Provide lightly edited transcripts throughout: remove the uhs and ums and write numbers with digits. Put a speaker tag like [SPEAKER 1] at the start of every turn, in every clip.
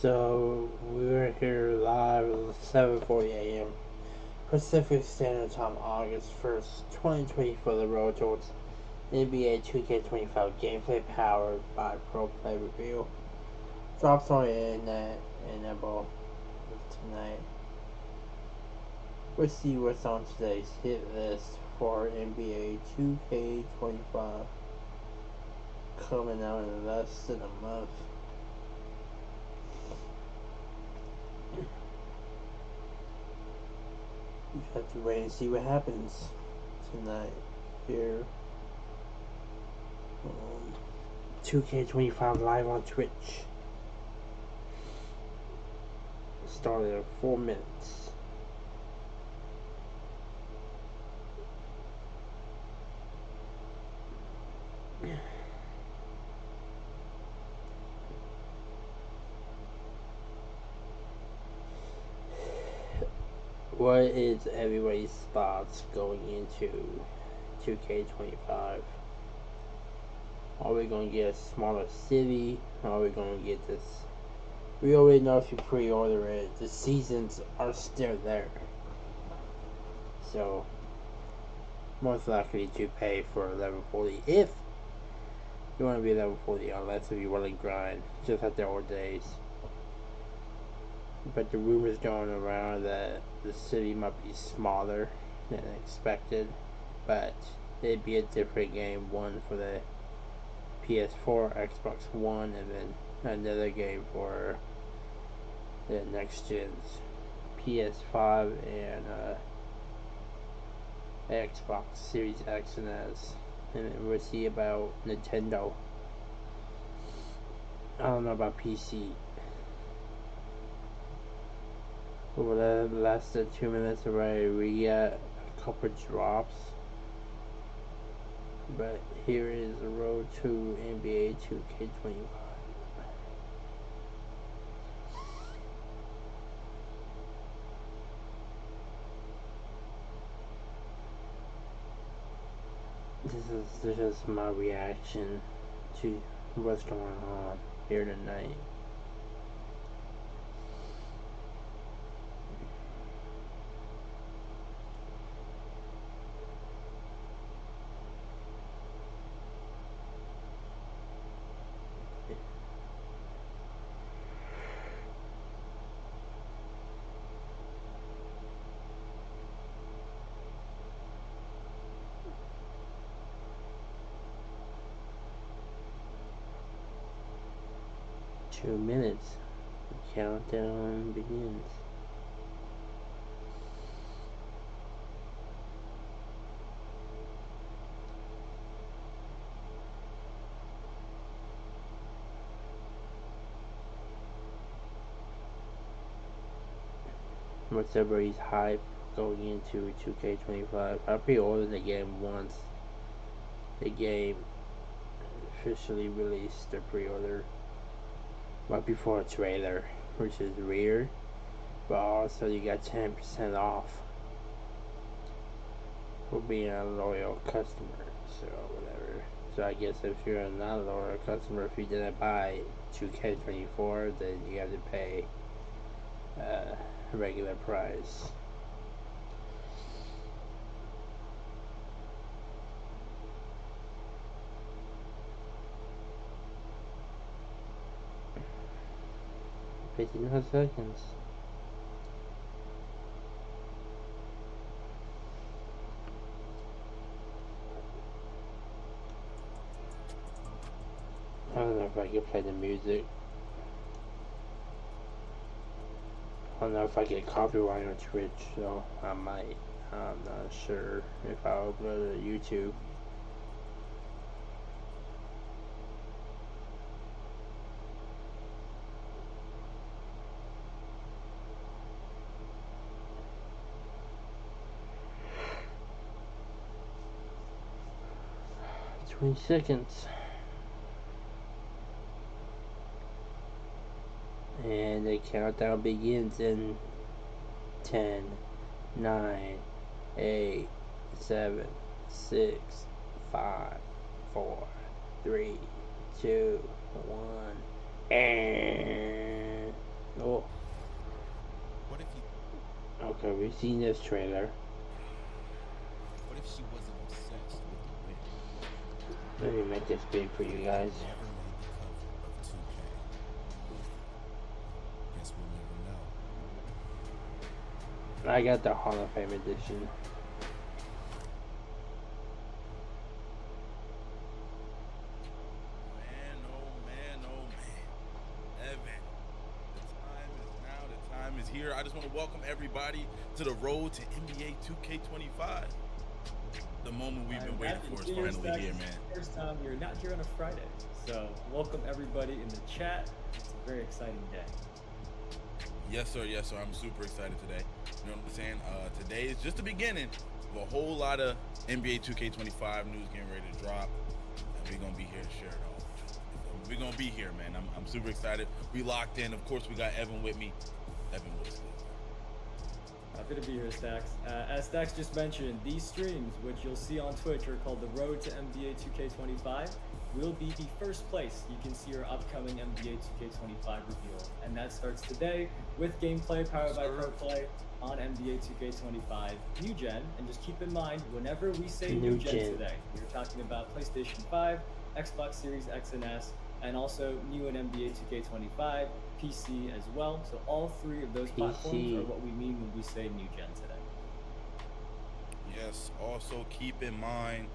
[SPEAKER 1] So we're here live at 7:40 a.m. Pacific Standard Time, August 1st, 2020 for the road towards NBA 2K25 gameplay powered by Pro Play Review. Drops on the internet enable tonight. We'll see what's on today's hit list for NBA 2K25 coming out in less than a month. You have to wait and see what happens tonight here. 2K25 live on Twitch. Started in 4 minutes. What is everybody's thoughts going into 2K25? Are we going to get a smaller city? Are we going to get this? We already know if you pre-order it, the seasons are still there. So, most likely to pay for level 40 if you want to be level 40, unless if you want to grind, just like the old days. But the rumors going around that the city might be smaller than expected, but it'd be a different game, one for the PS4, Xbox One, and then another game for the next gens, PS5 and Xbox Series X and S. And then we'll see about Nintendo. I don't know about PC. Over the last 2 minutes already, we got a couple drops. But here is the road to NBA 2K25. This is my reaction to what's going on here tonight. Two minutes. The countdown begins. What's everybody's hype going into 2K25? I pre-ordered the game once. The game officially released the pre-order right before a trailer, which is weird, but also you got 10% off for being a loyal customer, so whatever. So I guess if you're not a loyal customer, if you didn't buy 2K24, then you have to pay regular price. $59 seconds. I don't know if I can play the music. I don't know if I get copyright on Twitch, so I might. I'm not sure if I'll upload it to YouTube. $20 seconds. And the countdown begins in 10, 9, 8, 7, 6, 5, 4, 3, 2, 1, and Oh.
[SPEAKER 2] What if he?
[SPEAKER 1] Okay, we've seen this trailer.
[SPEAKER 2] What if she wasn't obsessed with the win?
[SPEAKER 1] Let me make this big for you guys.
[SPEAKER 2] Never made the cover of 2K. Guess we'll never know.
[SPEAKER 1] I got the Hall of Fame edition.
[SPEAKER 3] Man, oh man, oh man. Evan, the time is now, the time is here. I just want to welcome everybody to the road to NBA 2K25. The moment we've been waiting for is finally here, man.
[SPEAKER 4] First time you're not here on a Friday. So welcome everybody in the chat. It's a very exciting day.
[SPEAKER 3] Yes, sir. Yes, sir. I'm super excited today. You know what I'm saying? Today is just the beginning of a whole lot of NBA 2K25 news getting ready to drop. And we're going to be here to share it all. We're going to be here, man. I'm super excited. We locked in. Of course, we got Evan with me. Evan, what's good?
[SPEAKER 4] Happy to be here, Stacks. As Stacks just mentioned, these streams, which you'll see on Twitch, are called the Road to NBA 2K25. Will be the first place you can see our upcoming NBA 2K25 reveal. And that starts today with gameplay powered by ProPlay on NBA 2K25 New Gen. And just keep in mind, whenever we say New Gen today, we're talking about PlayStation 5, Xbox Series X and S, and also new in NBA 2K25, PC as well. So all three of those platforms are what we mean when we say New Gen today.
[SPEAKER 3] Yes, also keep in mind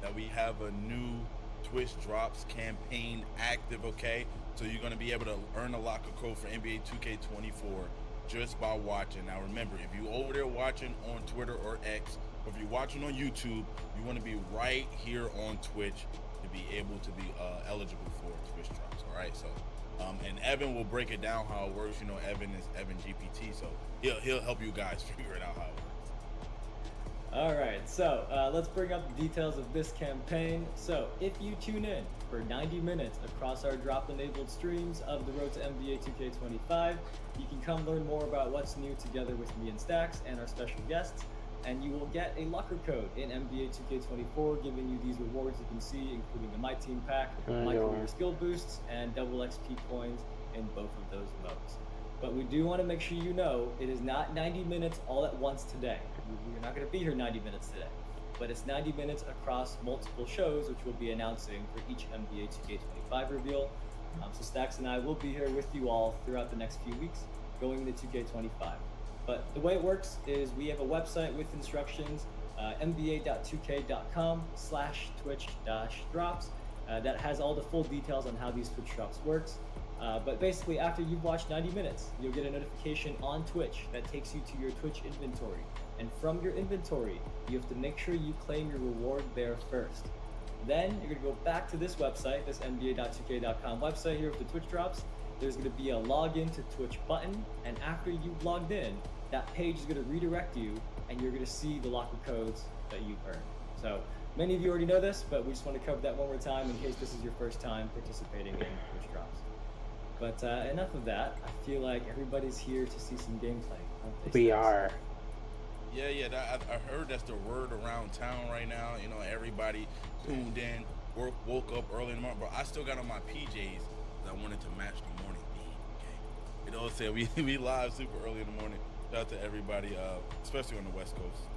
[SPEAKER 3] that we have a new Twitch Drops campaign active, okay? So you're going to be able to earn a locker code for NBA 2K24 just by watching. Now remember, if you're over there watching on Twitter or X, or if you're watching on YouTube, you want to be right here on Twitch to be able to be eligible for Twitch Drops, all right? So, and Evan will break it down how it works. You know, Evan is Evan GPT, so he'll help you guys figure it out how it works.
[SPEAKER 4] All right, so let's bring up the details of this campaign. So if you tune in for 90 minutes across our drop-enabled streams of the Road to NBA 2K25, you can come learn more about what's new together with me and Stacks and our special guests, and you will get a locker code in NBA 2K24 giving you these rewards you can see, including the My Team Pack, My Career Skill Boosts, and double XP coins in both of those modes. But we do want to make sure you know it is not 90 minutes all at once today. We're not going to be here 90 minutes today, but it's 90 minutes across multiple shows, which we'll be announcing for each NBA 2K25 reveal. So Stacks and I will be here with you all throughout the next few weeks, going into 2K25. But the way it works is we have a website with instructions, nba.2k.com/twitch-drops, that has all the full details on how these Twitch drops works. But basically, after you've watched 90 minutes, you'll get a notification on Twitch that takes you to your Twitch inventory. And from your inventory, you have to make sure you claim your reward there first. Then you're going to go back to this website, this nba.2k.com website here with the Twitch drops. There's going to be a login to Twitch button. And after you've logged in, that page is going to redirect you, and you're going to see the locker codes that you've earned. So many of you already know this, but we just want to cover that one more time in case this is your first time participating in Twitch drops. But enough of that. I feel like everybody's here to see some gameplay.
[SPEAKER 1] We are.
[SPEAKER 3] Yeah, I heard that's the word around town right now. You know, everybody tuned in, woke up early in the morning, but I still got on my PJs because I wanted to match the morning theme. Okay, you know what I'm saying? We live super early in the morning. Shout out to everybody, especially on the West Coast.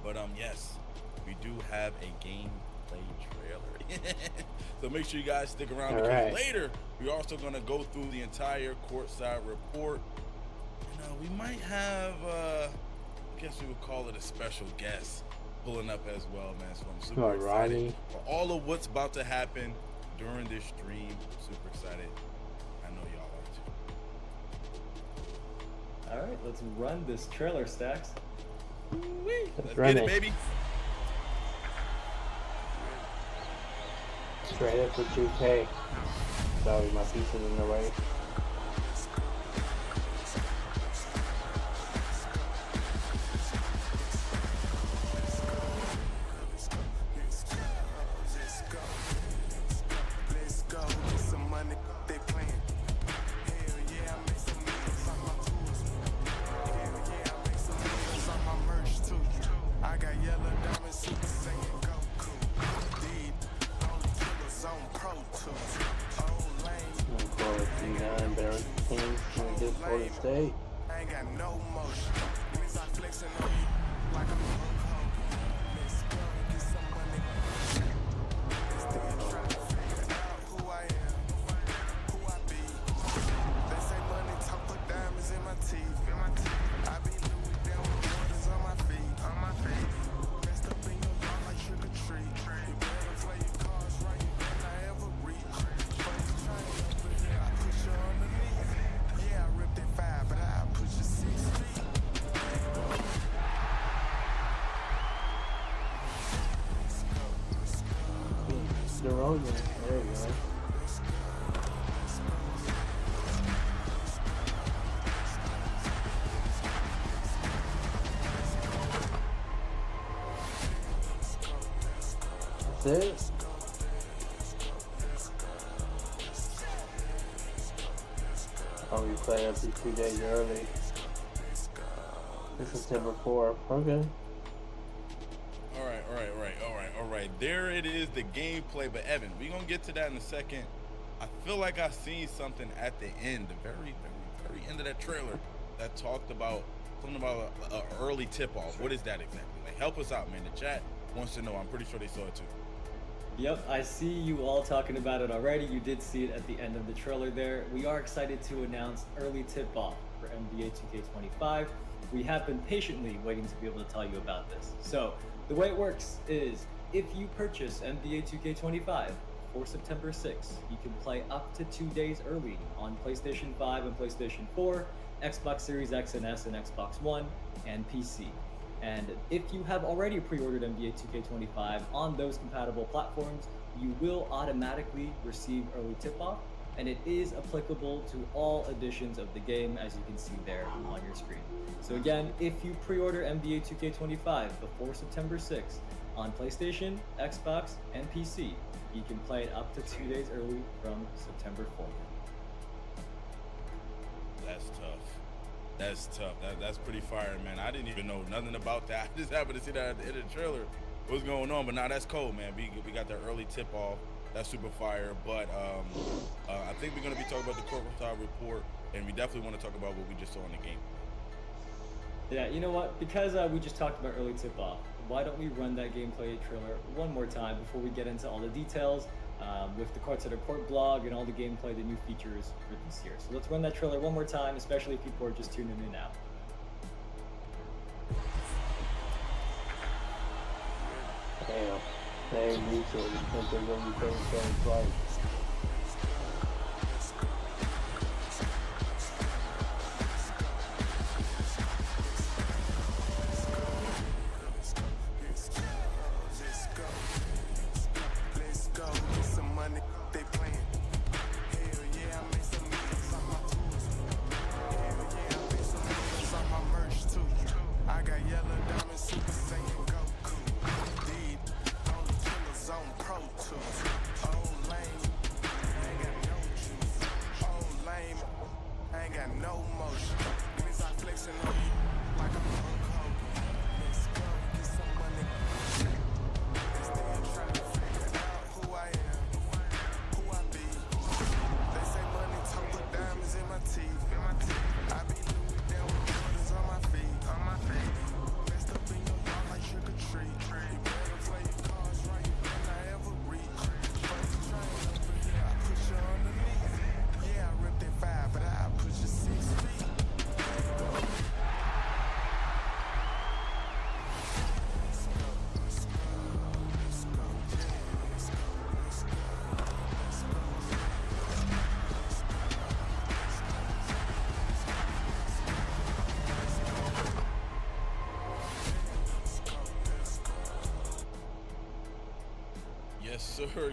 [SPEAKER 3] But yes, we do have a gameplay trailer. So make sure you guys stick around because later we're also gonna go through the entire courtside report. You know, we might have I guess we would call it a special guest pulling up as well, man. So I'm super excited for all of what's about to happen during this stream. I'm super excited. I know y'all are too.
[SPEAKER 4] All right, let's run this trailer, Stacks.
[SPEAKER 3] Let's get it, baby.
[SPEAKER 1] Straight up for 2K. Sorry, my piece is in the way. Golden State.
[SPEAKER 5] I ain't got no motion. Means I flexing on you like I'm a Hulk Hogan. Let's go get some money. Still trying to figure out who I am, who I be. They say money talk, put diamonds in my teeth. I be Louis down with Jordans on my feet. Messed up in your yard like trick or treat. You better play your cards right, you better not ever reach. Funny train over here, I put you underneath. Yeah, I ripped it 5, but I put you 6 feet.
[SPEAKER 1] DeRozan. There you go. That's it. I'll be playing up to 2 days early. It's September 4th. Okay.
[SPEAKER 3] All right. There it is, the gameplay. But Evan, we're gonna get to that in a second. I feel like I seen something at the end, the very end of that trailer, that talked about something about an early tip-off. What is that exactly? Like, help us out, man. The chat wants to know. I'm pretty sure they saw it too.
[SPEAKER 4] Yep, I see you all talking about it already. You did see it at the end of the trailer there. We are excited to announce early tip-off for NBA 2K25. We have been patiently waiting to be able to tell you about this. So, the way it works is, if you purchase NBA 2K25 for September 6th, you can play up to 2 days early on PlayStation 5 and PlayStation 4, Xbox Series X and S and Xbox One, and PC. And if you have already pre-ordered NBA 2K25 on those compatible platforms, you will automatically receive early tip-off, and it is applicable to all editions of the game, as you can see there on your screen. So again, if you pre-order NBA 2K25 before September 6th on PlayStation, Xbox, and PC, you can play it up to 2 days early from September 4th.
[SPEAKER 3] That's tough. That's pretty fire, man. I didn't even know nothing about that. I just happened to see that at the end of the trailer. What's going on? But now that's cool, man. We got that early tip off. That's super fire. But I think we're gonna be talking about the Corporate report, and we definitely want to talk about what we just saw in the game.
[SPEAKER 4] Yeah, you know what? Because we just talked about early tip-off, why don't we run that gameplay trailer one more time before we get into all the details with the Courtside Report blog and all the gameplay, the new features for this year. So let's run that trailer one more time, especially if people are just tuning in now.
[SPEAKER 1] Damn. They ain't mutual. You think they're going to be playing the same flight.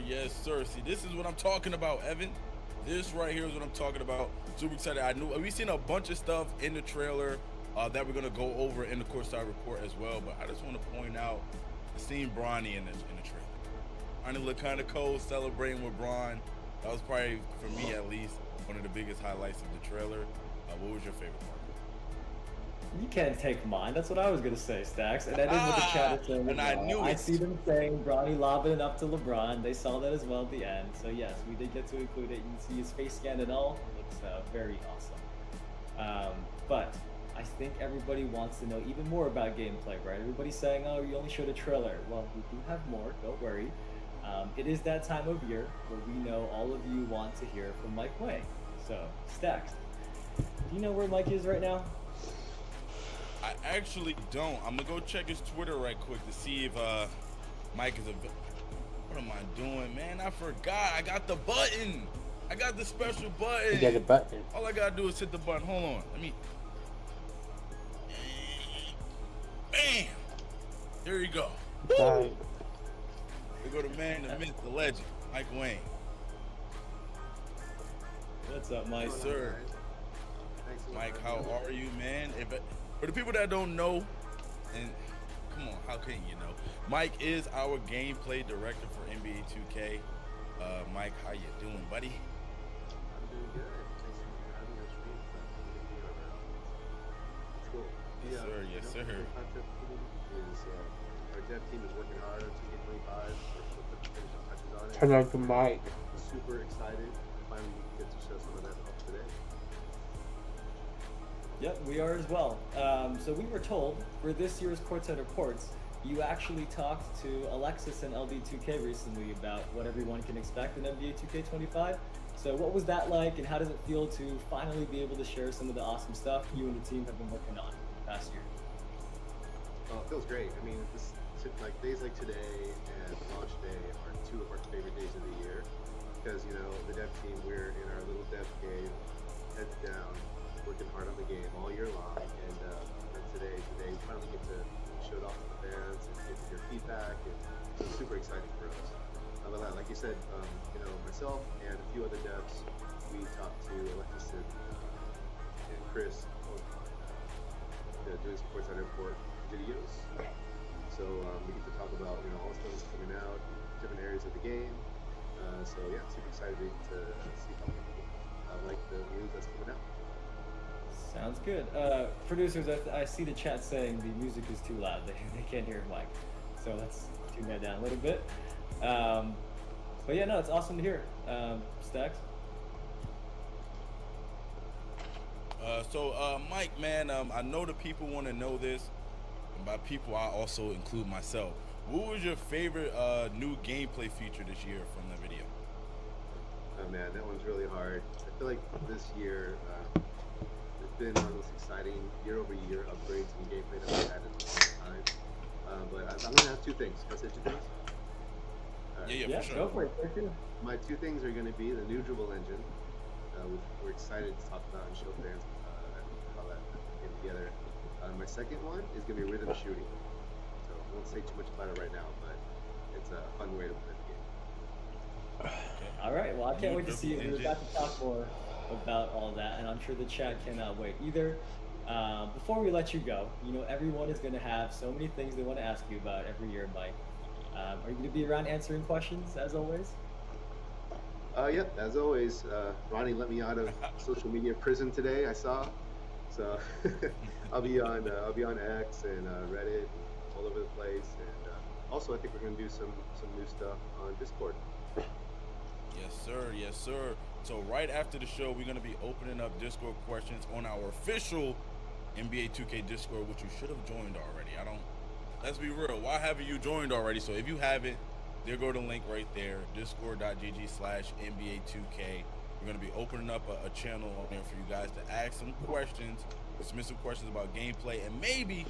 [SPEAKER 3] Yes, sir. See, this is what I'm talking about, Evan. This right here is what I'm talking about. Super excited. We've seen a bunch of stuff in the trailer that we're gonna go over in the Courtside Report as well. But I just want to point out, I seen Bronny in the trailer. Bronny looked kind of cold, celebrating with Bron. That was probably, for me at least, one of the biggest highlights of the trailer. What was your favorite part?
[SPEAKER 4] You can't take mine. That's what I was gonna say, Stacks. And that is what the chat is saying.
[SPEAKER 3] And I knew
[SPEAKER 4] I
[SPEAKER 3] it.
[SPEAKER 4] see them saying Bronny lobbing it up to LeBron. They saw that as well at the end. So yes, we did get to include it. You can see his face scan and all. It looks very awesome. But I think everybody wants to know even more about gameplay, right? Everybody's saying, "Oh, you only showed a trailer." Well, we do have more. Don't worry. It is that time of year where we know all of you want to hear from Mike Wang. So, Stacks, do you know where Mike is right now?
[SPEAKER 3] I actually don't. I'm gonna go check his Twitter right quick to see if Mike is available. What am I doing, man? I forgot. I got the button. I got the special button.
[SPEAKER 1] You got a button.
[SPEAKER 3] All I gotta do is hit the button. Hold on. Let me. Bam. There you go.
[SPEAKER 1] Right.
[SPEAKER 3] We go to man, the myth, the legend, Mike Wang.
[SPEAKER 4] What's up, Mike?
[SPEAKER 3] Yes, sir.
[SPEAKER 6] Thanks a lot.
[SPEAKER 3] Mike, how are you, man? For the people that don't know, and come on, how can you know? Mike is our gameplay director for NBA 2K. Mike, how you doing, buddy?
[SPEAKER 6] I'm doing good. Thanks for having us stream. It's cool.
[SPEAKER 3] Yes, sir. Yes, sir.
[SPEAKER 6] The concept is our dev team is working hard on 2K25. We're putting the finishing touches on it.
[SPEAKER 1] Turn on the mic.
[SPEAKER 6] Super excited. Finally get to show some of that off today.
[SPEAKER 4] Yep, we are as well. So we were told for this year's Courtside Reports, you actually talked to Alexis and LD2K recently about what everyone can expect in NBA 2K25. So what was that like, and how does it feel to finally be able to share some of the awesome stuff you and the team have been working on the past year?
[SPEAKER 6] Oh, it feels great. I mean, like days like today and launch day are two of our favorite days of the year because the dev team, we're in our little dev cave, heads down, working hard on the game all year long, and today we finally get to show it off to the fans and get your feedback, and it's super exciting for us. Like you said, myself and a few other devs, we talked to Alexis and Chris doing some Courtside Report videos. So we get to talk about all the stuff that's coming out, different areas of the game. So yeah, super excited to see how people like the news that's coming out.
[SPEAKER 4] Sounds good. Producers, I see the chat saying the music is too loud. They can't hear Mike. So let's tune that down a little bit. But yeah, no, it's awesome to hear. Stacks?
[SPEAKER 3] Mike, man, I know the people want to know this. And by people, I also include myself. What was your favorite new gameplay feature this year from the video?
[SPEAKER 6] Oh man, that one's really hard. I feel like this year it's been one of the most exciting year-over-year upgrades in gameplay that we've had in a long time. But I'm gonna have two things. Can I say two things? All right.
[SPEAKER 3] Yeah, for sure.
[SPEAKER 4] Go for it. Thank you.
[SPEAKER 6] My two things are going to be the new dribble engine, which we're excited to talk about and show fans how that came together. My second one is going to be rhythm shooting. So I won't say too much about it right now, but it's a fun way to play the game.
[SPEAKER 4] All right. Well, I can't wait to see it. We're about to talk more about all that, and I'm sure the chat cannot wait either. Before we let you go, everyone is going to have so many things they want to ask you about every year, Mike. Are you going to be around answering questions as always?
[SPEAKER 6] Yep, as always. Ronnie let me out of social media prison today, I saw. So I'll be on X and Reddit, all over the place, and also I think we're going to do some new stuff on Discord.
[SPEAKER 3] Yes, sir. Yes, sir. So right after the show, we're going to be opening up Discord questions on our official NBA 2K Discord, which you should have joined already. Let's be real. Why haven't you joined already? So if you haven't, there go the link right there, discord.gg/NBA2K. We're going to be opening up a channel on there for you guys to ask some questions, submit some questions about gameplay, and maybe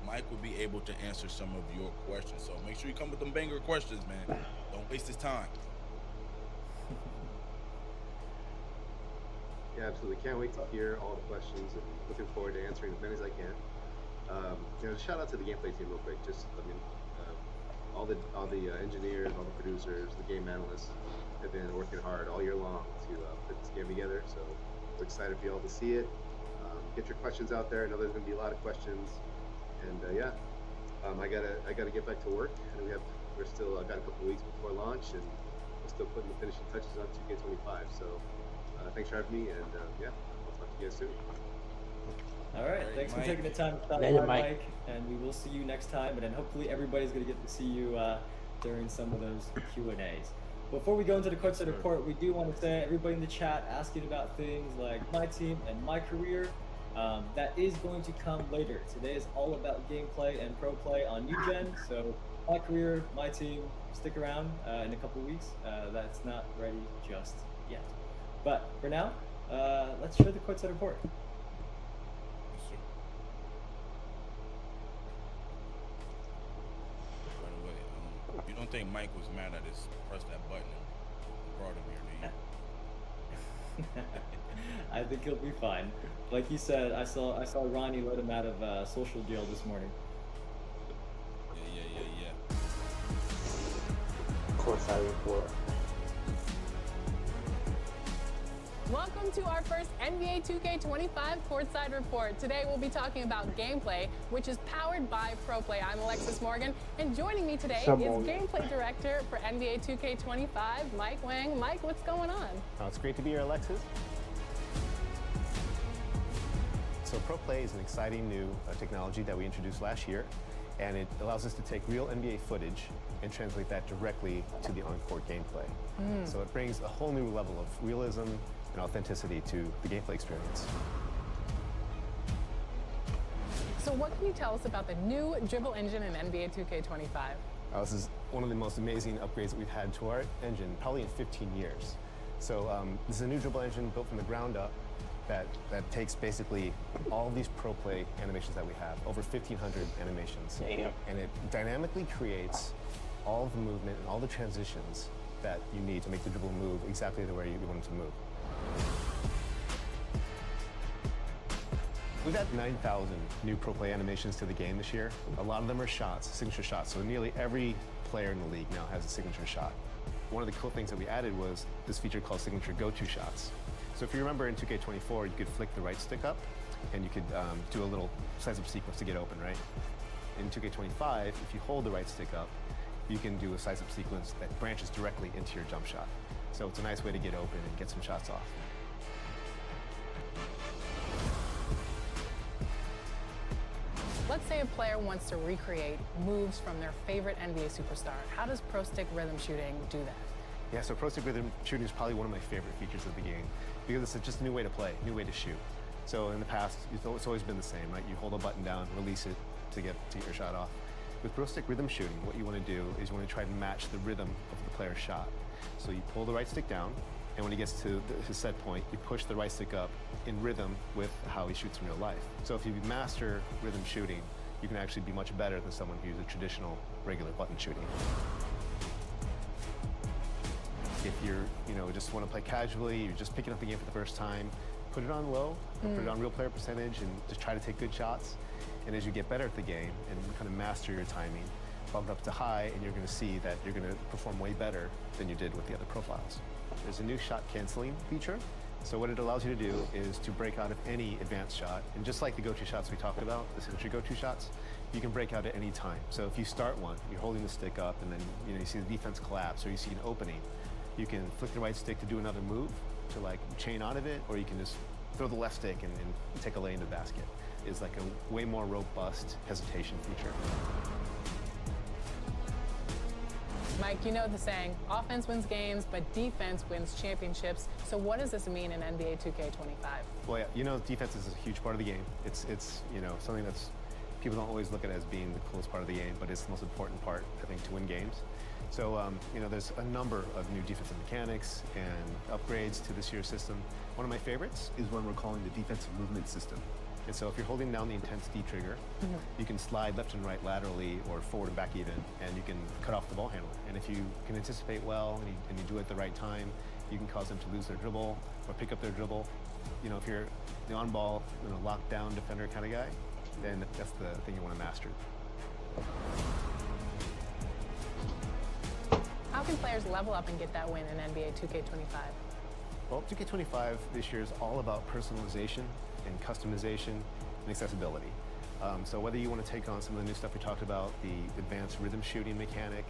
[SPEAKER 3] Mike will be able to answer some of your questions. So make sure you come with them banger questions, man. Don't waste his time.
[SPEAKER 6] Yeah, absolutely. Can't wait to hear all the questions and looking forward to answering as many as I can. Shout out to the gameplay team real quick. All the engineers, all the producers, the game analysts have been working hard all year long to put this game together. So we're excited for you all to see it. Get your questions out there. I know there's going to be a lot of questions, and I gotta get back to work. And I got a couple weeks before launch, and we're still putting the finishing touches on 2K25. So thanks for having me, and I'll talk to you guys soon.
[SPEAKER 4] All right. Thanks
[SPEAKER 3] Mike.
[SPEAKER 4] for taking the time to stop
[SPEAKER 1] Later,
[SPEAKER 4] by,
[SPEAKER 1] Mike.
[SPEAKER 4] Mike. And we will see you next time. And then hopefully everybody's going to get to see you during some of those Q&As. Before we go into the courtside report, we do want to say everybody in the chat asking about things like my team and my career. That is going to come later. Today is all about gameplay and pro play on New Gen. So my career, my team, stick around in a couple weeks. That's not ready just yet. But for now, let's share the courtside report.
[SPEAKER 3] Yes, sir. By the way, you don't think Mike was mad at us pressed that button and brought him here, do you?
[SPEAKER 4] I think he'll be fine. Like you said, I saw Ronnie let him out of social jail this morning.
[SPEAKER 3] Yeah.
[SPEAKER 1] Of course, I report.
[SPEAKER 7] Welcome to our first NBA 2K25 courtside report. Today we'll be talking about gameplay, which is powered by ProPlay. I'm Alexis Morgan, and joining me today is gameplay director for NBA 2K25, Mike Wang. Mike, what's going on?
[SPEAKER 8] Oh, it's great to be here, Alexis. So ProPlay is an exciting new technology that we introduced last year, and it allows us to take real NBA footage and translate that directly to the on-court gameplay. So it brings a whole new level of realism and authenticity to the gameplay experience.
[SPEAKER 7] So what can you tell us about the new dribble engine in NBA 2K25?
[SPEAKER 8] This is one of the most amazing upgrades that we've had to our engine, probably in 15 years. So this is a new dribble engine built from the ground up that takes basically all of these pro play animations that we have, over 1,500 animations.
[SPEAKER 1] Damn.
[SPEAKER 8] And it dynamically creates all of the movement and all the transitions that you need to make the dribble move exactly the way you want it to move. We've had 9,000 new pro play animations to the game this year. A lot of them are shots, signature shots. So nearly every player in the league now has a signature shot. One of the cool things that we added was this feature called signature go-to shots. So if you remember in 2K24, you could flick the right stick up and you could do a little size-up sequence to get open, right? In 2K25, if you hold the right stick up, you can do a size-up sequence that branches directly into your jump shot. So it's a nice way to get open and get some shots off.
[SPEAKER 7] Let's say a player wants to recreate moves from their favorite NBA superstar. How does Pro Stick Rhythm Shooting do that?
[SPEAKER 8] Yeah, so Pro Stick Rhythm Shooting is probably one of my favorite features of the game because it's just a new way to play, new way to shoot. So in the past, it's always been the same, right? You hold a button down, release it to get your shot off. With Pro Stick Rhythm Shooting, what you want to do is you want to try to match the rhythm of the player's shot. So you pull the right stick down, and when he gets to his set point, you push the right stick up in rhythm with how he shoots in real life. So if you master rhythm shooting, you can actually be much better than someone who uses traditional, regular button shooting. If you're, just want to play casually, you're just picking up the game for the first time, put it on low, or put it on real player percentage, and just try to take good shots. And as you get better at the game and kind of master your timing, bump it up to high, and you're going to see that you're going to perform way better than you did with the other profiles. There's a new shot canceling feature. So what it allows you to do is to break out of any advanced shot. And just like the go-to shots we talked about, the signature go-to shots, you can break out at any time. So if you start one, you're holding the stick up, and then you see the defense collapse, or you see an opening, you can flick the right stick to do another move, to like chain out of it, or you can just throw the left stick and take a lay in the basket. It's like a way more robust hesitation feature.
[SPEAKER 7] Mike, you know the saying, offense wins games, but defense wins championships. So what does this mean in NBA 2K25?
[SPEAKER 8] Well, yeah, defense is a huge part of the game. It's something that's, people don't always look at it as being the coolest part of the game, but it's the most important part, I think, to win games. So, there's a number of new defensive mechanics and upgrades to this year's system. One of my favorites is one we're calling the defensive movement system. And so if you're holding down the intense D trigger, you can slide left and right laterally or forward and back even, and you can cut off the ball handler. And if you can anticipate well and you do it at the right time, you can cause them to lose their dribble or pick up their dribble. If you're the on-ball, lockdown defender kind of guy, then that's the thing you want to master.
[SPEAKER 7] How can players level up and get that win in NBA 2K25?
[SPEAKER 8] Well, 2K25 this year is all about personalization and customization and accessibility. So whether you want to take on some of the new stuff we talked about, the advanced rhythm shooting mechanic,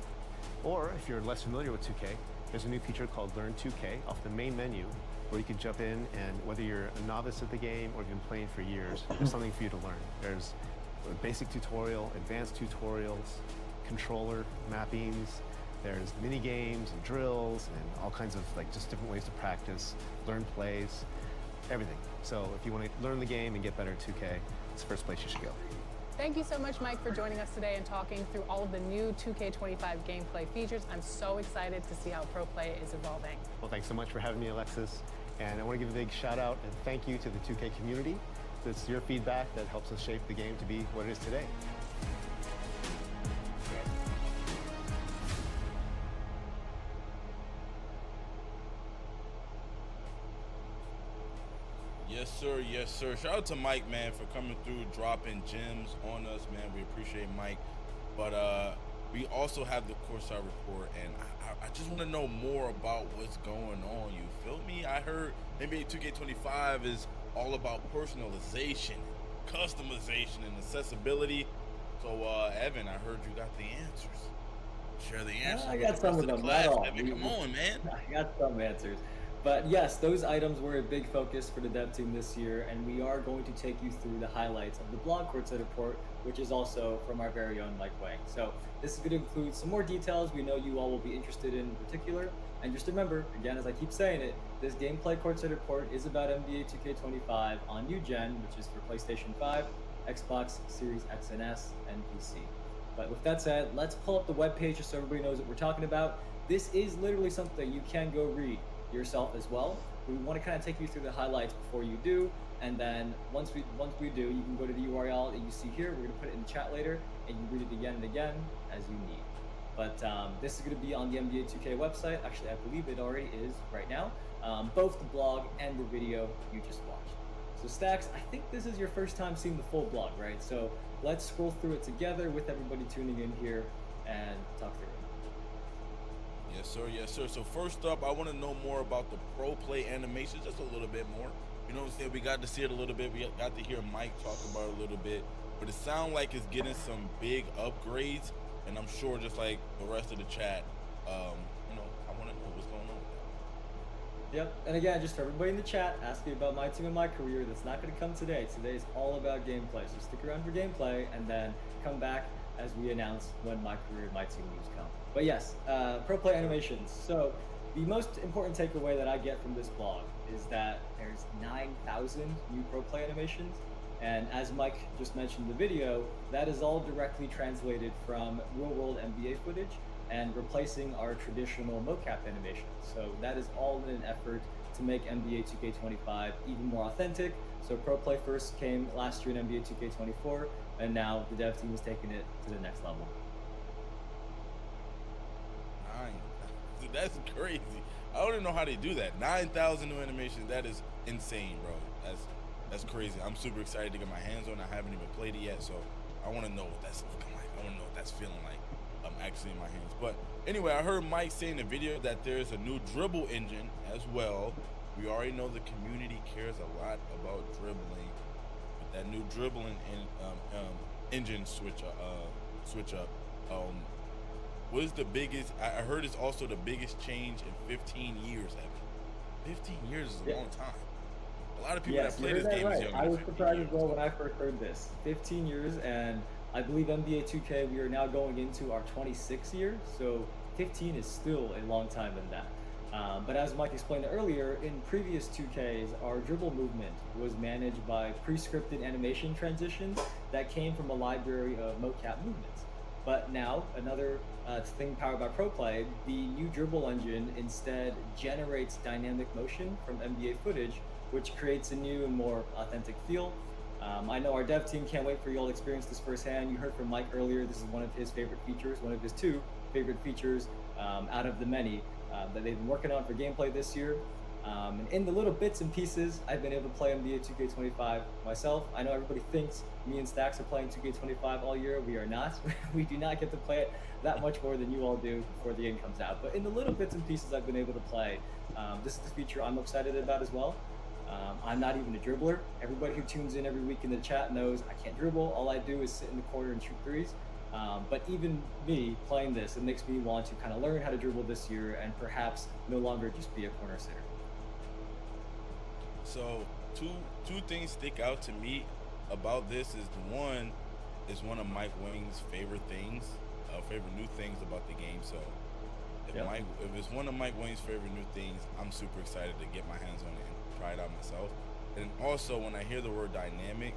[SPEAKER 8] or if you're less familiar with 2K, there's a new feature called Learn 2K off the main menu where you can jump in, and whether you're a novice at the game or you've been playing for years, there's something for you to learn. There's a basic tutorial, advanced tutorials, controller mappings, There's mini games and drills and all kinds of like just different ways to practice, learn plays, everything. So if you want to learn the game and get better at 2K, it's the first place you should go.
[SPEAKER 7] Thank you so much, Mike, for joining us today and talking through all of the new 2K25 gameplay features. I'm so excited to see how Pro Play is evolving.
[SPEAKER 8] Well, thanks so much for having me, Alexis. And I want to give a big shout out and thank you to the 2K community. It's your feedback that helps us shape the game to be what it is today.
[SPEAKER 3] Yes, sir. Yes, sir. Shout out to Mike, man, for coming through, dropping gems on us, man. We appreciate Mike. But we also have the Courtside Report, and I just want to know more about what's going on. You feel me? I heard NBA 2K25 is all about personalization, customization, and accessibility. So, Evan, I heard you got the answers. Share the answers.
[SPEAKER 4] I got some of them. Not all.
[SPEAKER 3] Evan, come on, man.
[SPEAKER 4] I got some answers. But yes, those items were a big focus for the dev team this year, and we are going to take you through the highlights of the blog Courtside Report, which is also from our very own Mike Wang. So this is going to include some more details we know you all will be interested in particular. And just remember, again, as I keep saying it, this gameplay Courtside Report is about NBA 2K25 on new gen, which is for PlayStation 5, Xbox Series X and S, and PC. But with that said, let's pull up the webpage just so everybody knows what we're talking about. This is literally something you can go read yourself as well. We want to kind of take you through the highlights before you do, and then once we do, you can go to the URL that you see here. We're going to put it in the chat later, and you read it again and again as you need. But this is going to be on the NBA 2K website. Actually, I believe it already is right now. Both the blog and the video you just watched. So Stacks, I think this is your first time seeing the full blog, right? So let's scroll through it together with everybody tuning in here and talk through it.
[SPEAKER 3] Yes, sir. Yes, sir. So first up, I want to know more about the Pro Play animations, just a little bit more. You know what I'm saying? We got to see it a little bit. We got to hear Mike talk about it a little bit. But it sounds like it's getting some big upgrades. And I'm sure just like the rest of the chat, you know, I want to know what's going on with that.
[SPEAKER 4] Yep, and again, just for everybody in the chat asking about my team and my career, that's not going to come today. Today is all about gameplay. So stick around for gameplay and then come back as we announce when my career and my team news come. But yes, Pro Play animations. So the most important takeaway that I get from this blog is that there's 9,000 new Pro Play animations. And as Mike just mentioned in the video, that is all directly translated from real-world NBA footage and replacing our traditional mocap animations. So that is all in an effort to make NBA 2K25 even more authentic. So Pro Play first came last year in NBA 2K24, and now the dev team is taking it to the next level.
[SPEAKER 3] Dude, that's crazy. I don't even know how they do that. 9,000 new animations. That is insane, bro. That's crazy. I'm super excited to get my hands on it. I haven't even played it yet, so I want to know what that's looking like. I want to know what that's feeling like. I'm actually in my hands. But anyway, I heard Mike say in the video that there's a new dribble engine as well. We already know the community cares a lot about dribbling. But that new dribbling engine switch up. What is the biggest? I heard it's also the biggest change in 15 years. 15 years is a long time. A lot of people that play this game is younger.
[SPEAKER 4] I was surprised as well when I first heard this. 15 years, and I believe NBA 2K, we are now going into our 26th year, so 15 is still a long time in that. But as Mike explained earlier, in previous 2Ks, our dribble movement was managed by pre-scripted animation transitions that came from a library of mocap movements. But now, another thing powered by Pro Play, the new dribble engine instead generates dynamic motion from NBA footage, which creates a new and more authentic feel. I know our dev team can't wait for you all to experience this firsthand. You heard from Mike earlier, this is one of his favorite features, one of his 2 favorite features out of the many that they've been working on for gameplay this year. And in the little bits and pieces, I've been able to play NBA 2K25 myself. I know everybody thinks me and Stacks are playing 2K25 all year. We are not. We do not get to play it that much more than you all do before the game comes out. But in the little bits and pieces I've been able to play, this is the feature I'm excited about as well. I'm not even a dribbler. Everybody who tunes in every week in the chat knows I can't dribble. All I do is sit in the corner and shoot threes. But even me playing this, it makes me want to kind of learn how to dribble this year and perhaps no longer just be a corner sitter.
[SPEAKER 3] So two things stick out to me about this. Is one of Mike Wang's favorite things, favorite new things about the game. So If it's one of Mike Wayne's favorite new things, I'm super excited to get my hands on it and try it out myself. And also, when I hear the word dynamic,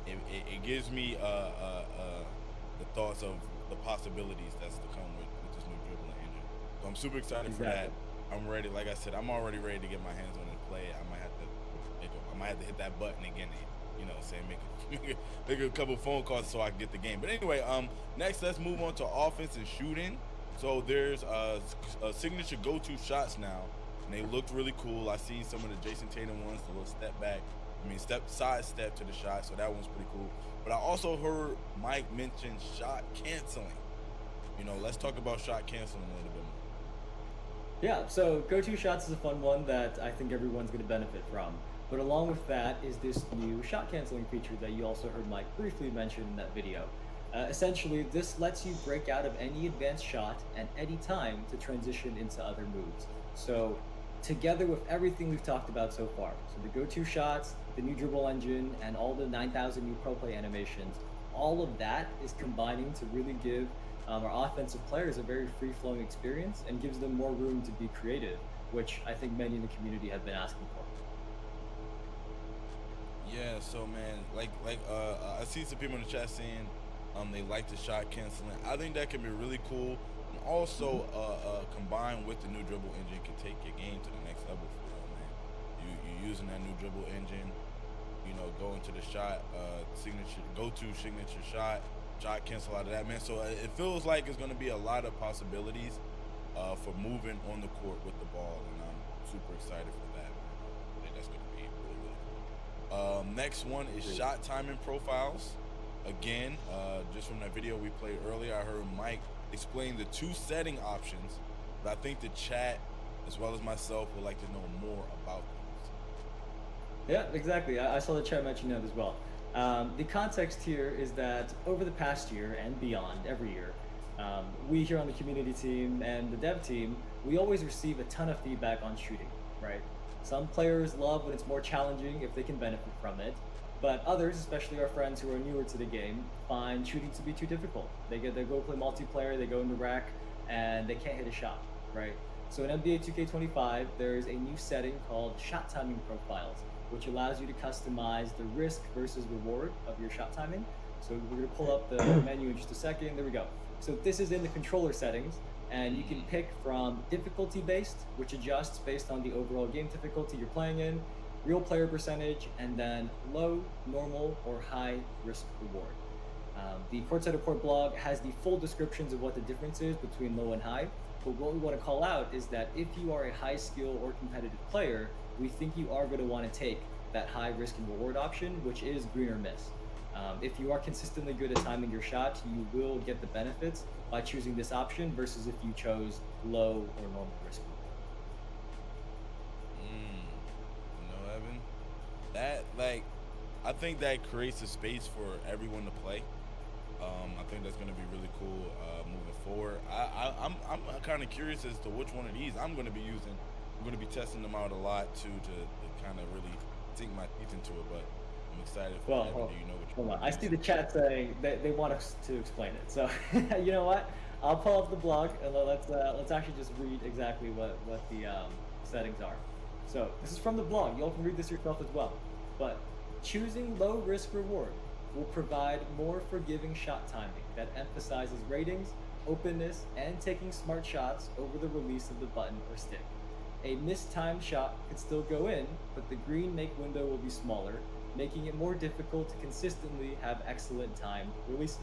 [SPEAKER 3] it gives me the thoughts of the possibilities that's to come with this new dribbling engine. So I'm super excited for that. I'm ready. Like I said, I'm already ready to get my hands on it and play it. I might have to hit that button again. Make a couple phone calls so I can get the game. But anyway, next let's move on to offense and shooting. So there's a signature go-to shots now, and they looked really cool. I seen some of the Jason Tatum ones, the little side step to the shot. So that one's pretty cool. But I also heard Mike mention shot canceling. Let's talk about shot canceling a little bit more.
[SPEAKER 4] Yeah, so go-to shots is a fun one that I think everyone's going to benefit from. But along with that is this new shot canceling feature that you also heard Mike briefly mention in that video. Essentially, this lets you break out of any advanced shot at any time to transition into other moves. So together with everything we've talked about so far, so the go-to shots, the new dribble engine, and all the 9,000 new pro play animations, all of that is combining to really give our offensive players a very free-flowing experience and gives them more room to be creative, which I think many in the community have been asking for.
[SPEAKER 3] Yeah, so man, I see some people in the chat saying they like the shot canceling. I think that can be really cool. And also, combined with the new dribble engine, can take your game to the next level for real, man. You're using that new dribble engine, go into the shot, go-to signature shot cancel out of that, man. So it feels like it's going to be a lot of possibilities for moving on the court with the ball, and I'm super excited for that, man. I think that's going to be really, really cool. Next one is shot timing profiles. Again, just from that video we played earlier, I heard Mike explain the 2 setting options, but I think the chat, as well as myself, would like to know more about these.
[SPEAKER 4] Yeah, exactly. I saw the chat mention that as well. The context here is that over the past year and beyond, every year, we here on the community team and the dev team, we always receive a ton of feedback on shooting, right? Some players love when it's more challenging if they can benefit from it, but others, especially our friends who are newer to the game, find shooting to be too difficult. They go play multiplayer, they go into rack, and they can't hit a shot, right? So in NBA 2K25, there is a new setting called shot timing profiles, which allows you to customize the risk versus reward of your shot timing. So we're gonna pull up the menu in just a second. There we go. So this is in the controller settings, and you can pick from difficulty based, which adjusts based on the overall game difficulty you're playing in, real player percentage, and then low, normal, or high risk reward. The Courtside Report blog has the full descriptions of what the difference is between low and high, but what we want to call out is that if you are a high skill or competitive player, we think you are going to want to take that high risk and reward option, which is green or miss. If you are consistently good at timing your shot, you will get the benefits by choosing this option versus if you chose low or normal risk.
[SPEAKER 3] Evan, that I think that creates a space for everyone to play. I think that's going to be really cool moving forward. I'm kind of curious as to which one of these I'm going to be using. I'm going to be testing them out a lot too to kind of really sink my teeth into it. But I'm excited for that.
[SPEAKER 4] Hold on. I see the chat saying they want us to explain it. So you know what? I'll pull up the blog and let's actually just read exactly what the settings are. So this is from the blog. Y'all can read this yourself as well. But choosing low risk reward will provide more forgiving shot timing that emphasizes ratings, openness, and taking smart shots over the release of the button or stick. A mistimed shot could still go in, but the green make window will be smaller, making it more difficult to consistently have excellent timed releases.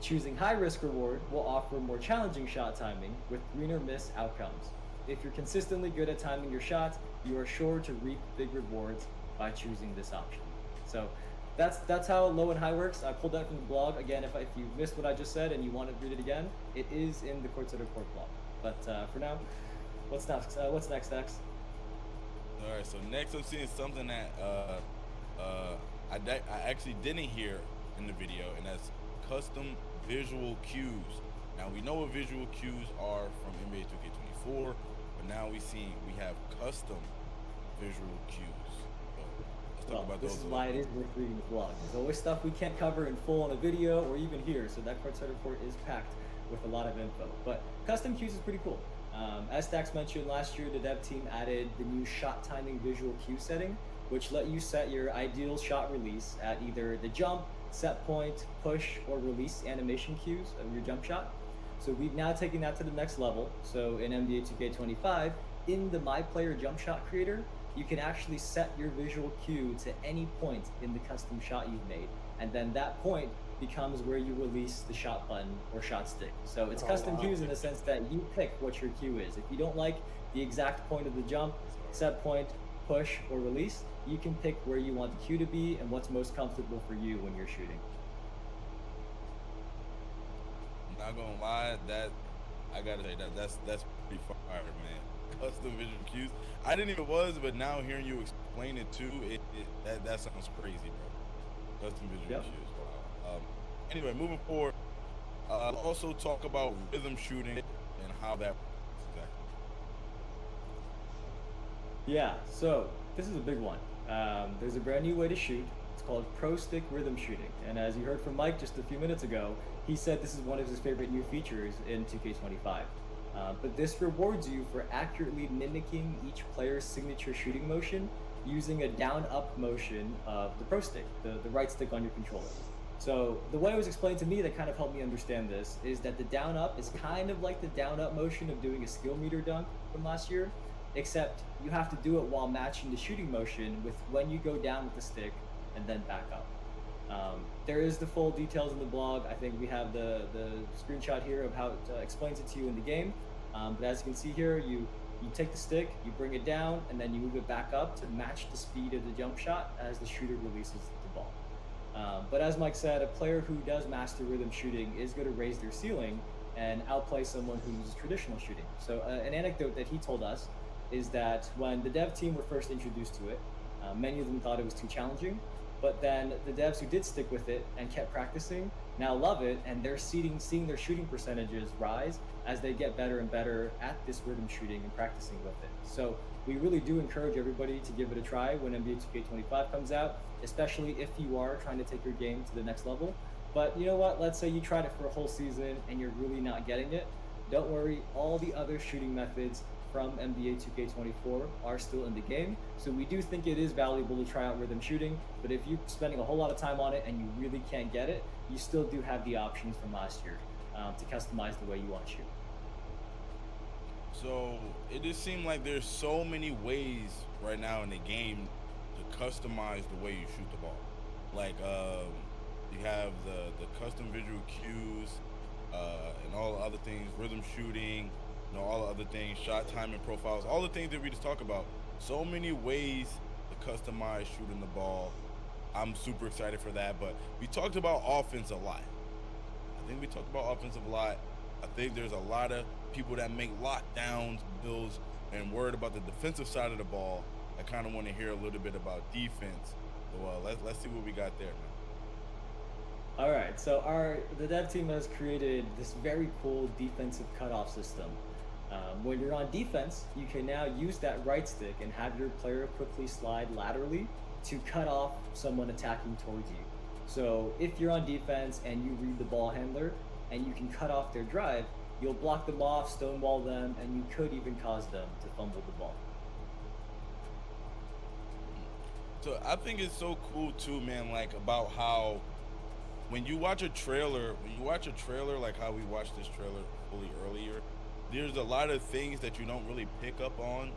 [SPEAKER 4] Choosing high risk reward will offer more challenging shot timing with green or miss outcomes. If you're consistently good at timing your shots, you are sure to reap big rewards by choosing this option. So that's how low and high works. I pulled that from the blog. Again, if you missed what I just said and you want to read it again, it is in the Courtside Report blog. But for now, what's next? X?
[SPEAKER 3] All right, so next I'm seeing something that I actually didn't hear in the video, and that's custom visual cues. Now we know what visual cues are from NBA 2K24, but now we have custom visual cues. So let's talk about those.
[SPEAKER 4] This is why it is worth reading the blog. There's always stuff we can't cover in full on a video or even here, so that Courtside Report is packed with a lot of info. But custom cues is pretty cool. As Stax mentioned, last year the dev team added the new shot timing visual cue setting, which let you set your ideal shot release at either the jump, set point, push, or release animation cues of your jump shot. So we've now taken that to the next level. So in NBA 2K25, in the My Player Jump Shot Creator, you can actually set your visual cue to any point in the custom shot you've made. And then that point becomes where you release the shot button or shot stick. So it's custom cues in the sense that you pick what your cue is. If you don't like the exact point of the jump, set point, push, or release, you can pick where you want the cue to be and what's most comfortable for you when you're shooting.
[SPEAKER 3] I'm not gonna lie, that I gotta say that's pretty fire, man. Custom visual cues. I didn't even was, but now hearing you explain it too, that sounds crazy, bro. Custom visual cues. Wow. Anyway, moving forward, also talk about rhythm shooting and how that works exactly.
[SPEAKER 4] Yeah, so this is a big one. There's a brand new way to shoot. It's called Pro Stick Rhythm Shooting. And as you heard from Mike just a few minutes ago, he said this is one of his favorite new features in 2K25. But this rewards you for accurately mimicking each player's signature shooting motion using a down-up motion of the Pro Stick, the right stick on your controller. So the way it was explained to me that kind of helped me understand this is that the down-up is kind of like the down-up motion of doing a skill meter dunk from last year, except you have to do it while matching the shooting motion with when you go down with the stick and then back up. There is the full details in the blog. I think we have the screenshot here of how it explains it to you in the game. But as you can see here, you take the stick, you bring it down, and then you move it back up to match the speed of the jump shot as the shooter releases the ball. But as Mike said, a player who does master rhythm shooting is going to raise their ceiling and outplay someone who uses traditional shooting. So an anecdote that he told us is that when the dev team were first introduced to it, many of them thought it was too challenging, but then the devs who did stick with it and kept practicing now love it, and they're seeing their shooting percentages rise as they get better and better at this rhythm shooting and practicing with it. So we really do encourage everybody to give it a try when NBA 2K25 comes out, especially if you are trying to take your game to the next level. But you know what? Let's say you tried it for a whole season and you're really not getting it. Don't worry, all the other shooting methods from NBA 2K24 are still in the game. So we do think it is valuable to try out rhythm shooting, but if you're spending a whole lot of time on it and you really can't get it, you still do have the options from last year to customize the way you want to shoot.
[SPEAKER 3] So it just seemed like there's so many ways right now in the game to customize the way you shoot the ball. Like you have the custom visual cues and all the other things, rhythm shooting, all the other things, shot timing profiles, all the things that we just talked about. So many ways to customize shooting the ball. I'm super excited for that, but we talked about offense a lot. I think we talked about offense a lot. I think there's a lot of people that make lockdowns, builds, and worried about the defensive side of the ball. I kind of want to hear a little bit about defense. So let's see what we got there, man.
[SPEAKER 4] All right, so the dev team has created this very cool defensive cutoff system. When you're on defense, you can now use that right stick and have your player quickly slide laterally to cut off someone attacking towards you. So if you're on defense and you read the ball handler and you can cut off their drive, you'll block them off, stonewall them, and you could even cause them to fumble the ball.
[SPEAKER 3] So I think it's so cool too, man, like about how when you watch a trailer, like how we watched this trailer fully earlier, there's a lot of things that you don't really pick up on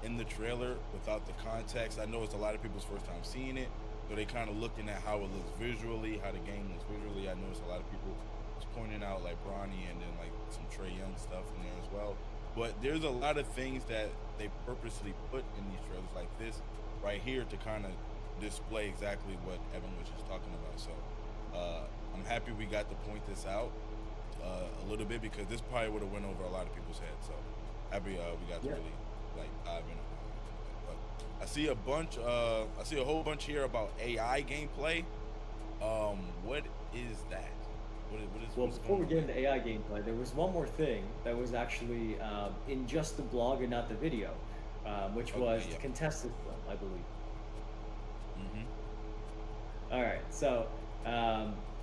[SPEAKER 3] in the trailer without the context. I know it's a lot of people's first time seeing it, so they kind of looking at how it looks visually, how the game looks visually. I noticed a lot of people was pointing out like Bronny and then like some Trae Young stuff in there as well. But there's a lot of things that they purposely put in these trailers like this right here to kind of display exactly what Evan was just talking about. So I'm happy we got to point this out a little bit, because this probably would have went over a lot of people's heads. So happy we got to really like dive in on it. But I see a whole bunch here about AI gameplay. What is that?
[SPEAKER 4] Well, before we get into AI gameplay, there was one more thing that was actually in just the blog and not the video, which was the contest system, I believe. All right, so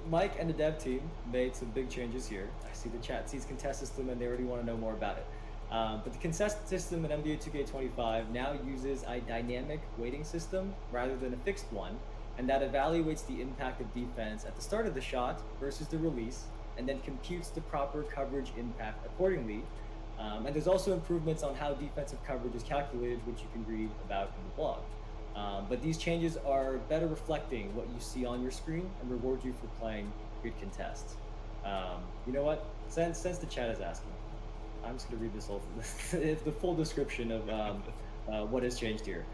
[SPEAKER 4] Mike and the dev team made some big changes here. I see the chat sees contest system and they already want to know more about it. But the contest system in NBA 2K25 now uses a dynamic weighting system rather than a fixed one, and that evaluates the impact of defense at the start of the shot versus the release, and then computes the proper coverage impact accordingly. And there's also improvements on how defensive coverage is calculated, which you can read about in the blog. But these changes are better reflecting what you see on your screen and reward you for playing good contests. You know what? Since the chat is asking, I'm just going to read this whole the full description of what has changed here.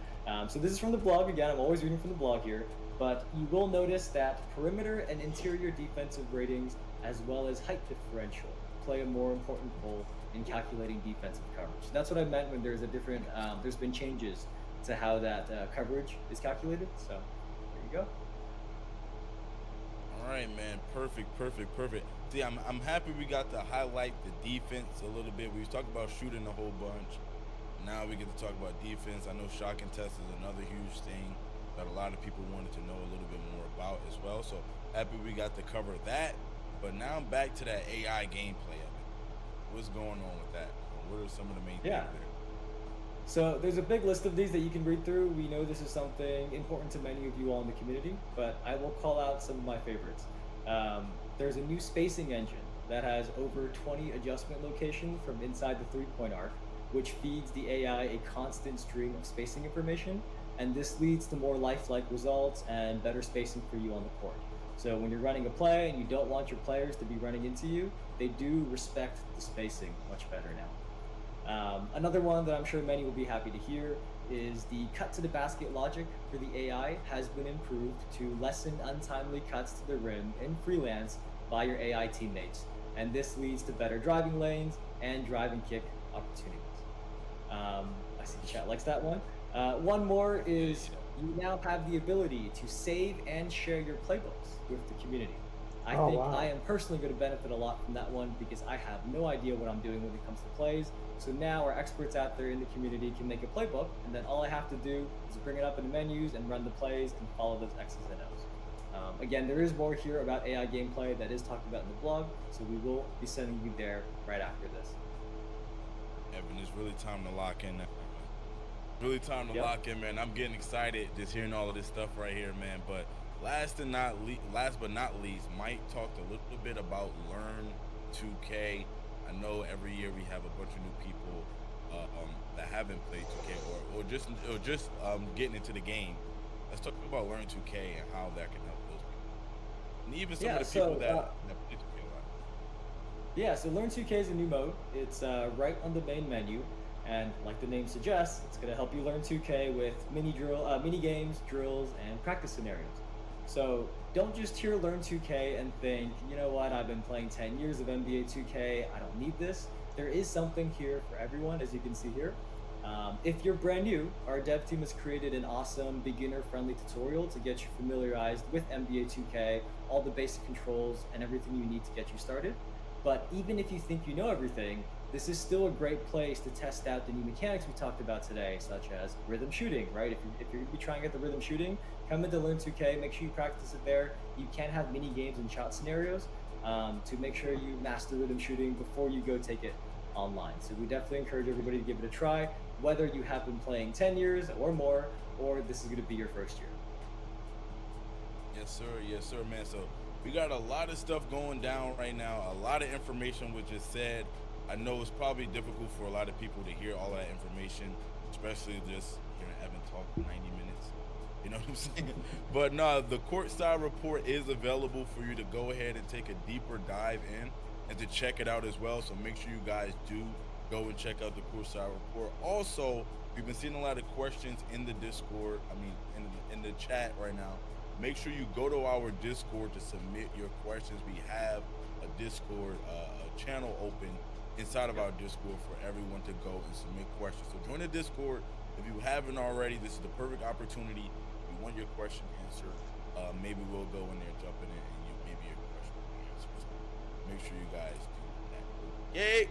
[SPEAKER 4] So this is from the blog. Again, I'm always reading from the blog here. But you will notice that perimeter and interior defensive ratings, as well as height differential, play a more important role in calculating defensive coverage. So that's what I meant when there's a different, there's been changes to how that coverage is calculated. So there you go.
[SPEAKER 3] All right, man. Perfect. See, I'm happy we got to highlight the defense a little bit. We was talking about shooting a whole bunch. Now we get to talk about defense. I know shot contest is another huge thing that a lot of people wanted to know a little bit more about as well. So happy we got to cover that. But now I'm back to that AI gameplay of it. What's going on with that? What are some of the main things there?
[SPEAKER 4] So there's a big list of these that you can read through. We know this is something important to many of you all in the community, but I will call out some of my favorites. There's a new spacing engine that has over 20 adjustment locations from inside the three-point arc, which feeds the AI a constant stream of spacing information, and this leads to more lifelike results and better spacing for you on the court. So when you're running a play and you don't want your players to be running into you, they do respect the spacing much better now. Another one that I'm sure many will be happy to hear is the cut to the basket logic for the AI has been improved to lessen untimely cuts to the rim in freelance by your AI teammates. And this leads to better driving lanes and drive and kick opportunities. I see the chat likes that one. One more is you now have the ability to save and share your playbooks with the community. I think I am personally going to benefit a lot from that one because I have no idea what I'm doing when it comes to plays. So now our experts out there in the community can make a playbook, and then all I have to do is bring it up in the menus and run the plays and follow those X's and O's. Again, there is more here about AI gameplay that is talked about in the blog, so we will be sending you there right after this.
[SPEAKER 3] Evan, it's really time to lock in. Really time to lock in, man. I'm getting excited just hearing all of this stuff right here, man. But last but not least, Mike talked a little bit about Learn 2K. I know every year we have a bunch of new people that haven't played 2K or just getting into the game. Let's talk about Learn 2K and how that can help those people, and even some of the people that play 2K a lot.
[SPEAKER 4] Yeah, so Learn 2K is a new mode. It's right on the main menu. And like the name suggests, it's going to help you learn 2K with mini games, drills, and practice scenarios. So don't just hear Learn 2K and think, you know what, I've been playing 10 years of NBA 2K, I don't need this. There is something here for everyone, as you can see here. If you're brand new, our dev team has created an awesome beginner-friendly tutorial to get you familiarized with NBA 2K, all the basic controls, and everything you need to get you started. But even if you think you know everything, this is still a great place to test out the new mechanics we talked about today, such as rhythm shooting, right? If you're going to be trying out the rhythm shooting, come into Learn 2K, make sure you practice it there. You can have mini games and shot scenarios to make sure you master rhythm shooting before you go take it online. So we definitely encourage everybody to give it a try, whether you have been playing 10 years or more, or this is going to be your first year.
[SPEAKER 3] Yes, sir, man. So we got a lot of stuff going down right now. A lot of information was just said. I know it's probably difficult for a lot of people to hear all that information, especially just hearing Evan talk for 90 minutes. You know what I'm saying? But no, the courtside report is available for you to go ahead and take a deeper dive in and to check it out as well. So make sure you guys do go and check out the courtside report. Also, we've been seeing a lot of questions in the Discord. In the chat right now. Make sure you go to our Discord to submit your questions. We have a Discord channel open inside of our Discord for everyone to go and submit questions. So join the Discord if you haven't already. This is the perfect opportunity. If you want your question answered, maybe we'll go in there, jump in there, and maybe your question will be answered. So make sure you guys do that. Yay!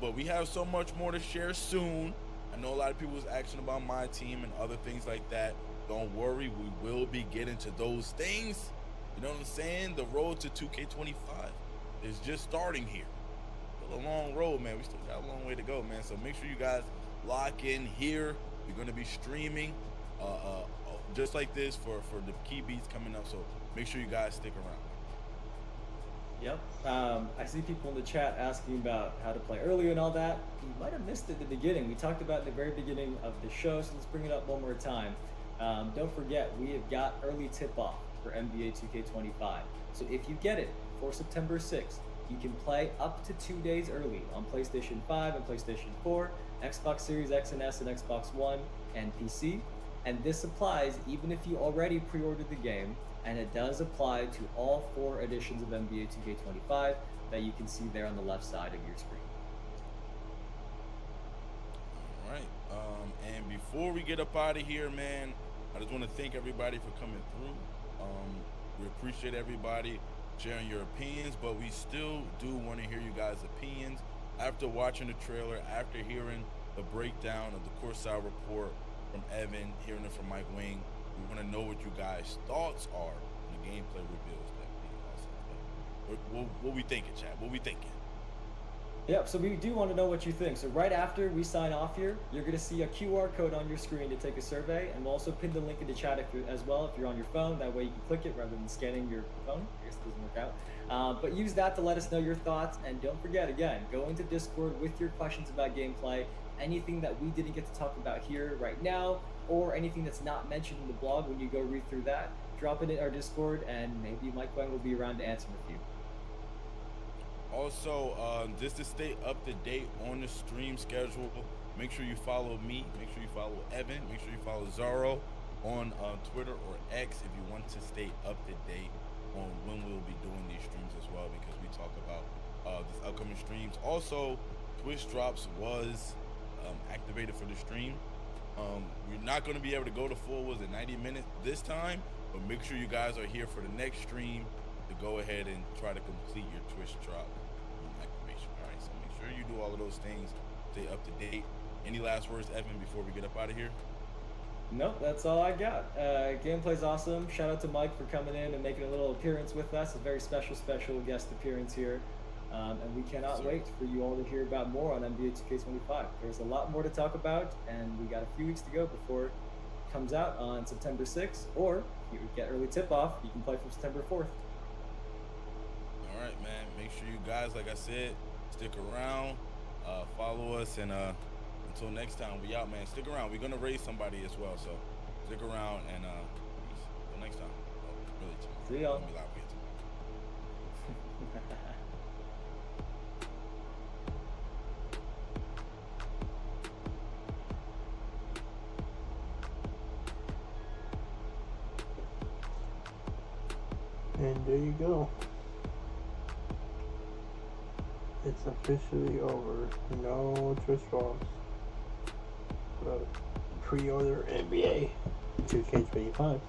[SPEAKER 3] But we have so much more to share soon. I know a lot of people was asking about my team and other things like that. Don't worry, we will be getting to those things You know what I'm saying? The road to 2K25 is just starting here. Still a long road, man. We still got a long way to go, man. So make sure you guys lock in here. We're going to be streaming just like this for the key beats coming up. So make sure you guys stick around.
[SPEAKER 4] Yep. I see people in the chat asking about how to play early and all that. You might have missed it at the beginning. We talked about it at the very beginning of the show, so let's bring it up one more time. Don't forget, we have got early tip-off for NBA 2K25. So if you get it for September 6th, you can play up to 2 days early on PlayStation 5 and PlayStation 4, Xbox Series X and S and Xbox One, and PC. And this applies even if you already pre-ordered the game, and it does apply to all 4 editions of NBA 2K25 that you can see there on the left side of your screen.
[SPEAKER 3] All right. And before we get up out of here, man, I just want to thank everybody for coming through. We appreciate everybody sharing your opinions, but we still do want to hear you guys' opinions. After watching the trailer, after hearing the breakdown of the courtside report from Evan, hearing it from Mike Wing, we want to know what you guys' thoughts are on the gameplay reveals that we also. What we thinking, Chad? What we thinking?
[SPEAKER 4] Yep, so we do want to know what you think. So right after we sign off here, you're going to see a QR code on your screen to take a survey, and we'll also pin the link in the chat if you're on your phone. That way you can click it rather than scanning your phone. I guess it doesn't work out. But use that to let us know your thoughts, and don't forget, again, go into Discord with your questions about gameplay, anything that we didn't get to talk about here right now, or anything that's not mentioned in the blog. When you go read through that, drop it in our Discord, and maybe Mike Wang will be around to answer with you.
[SPEAKER 3] Also, just to stay up to date on the stream schedule, make sure you follow me, make sure you follow Evan, make sure you follow Zaro on Twitter or X if you want to stay up to date on when we'll be doing these streams as well, because we talk about these upcoming streams. Also, Twitch Drops was activated for the stream. We're not going to be able to go to full, 90 minutes this time, but make sure you guys are here for the next stream to go ahead and try to complete your Twitch drop activation. All right, so make sure you do all of those things, stay up to date. Any last words, Evan, before we get up out of here?
[SPEAKER 4] Nope, that's all I got. Gameplay's awesome. Shout out to Mike for coming in and making a little appearance with us, a very special guest appearance here. And we cannot wait for you all to hear about more on NBA 2K25. There's a lot more to talk about, and we got a few weeks to go before it comes out on September 6th, or if you get early tip-off, you can play from September 4th.
[SPEAKER 3] All right, man. Make sure you guys, like I said, stick around, follow us, and until next time, we out, man. Stick around. We're gonna raise somebody as well, so stick around and peace. Until next time. Oh, really, tomorrow.
[SPEAKER 4] See y'all.
[SPEAKER 3] We'll be live again tomorrow.
[SPEAKER 1] And there you go. It's officially over. No Twitch Drops. But pre-order NBA 2K25.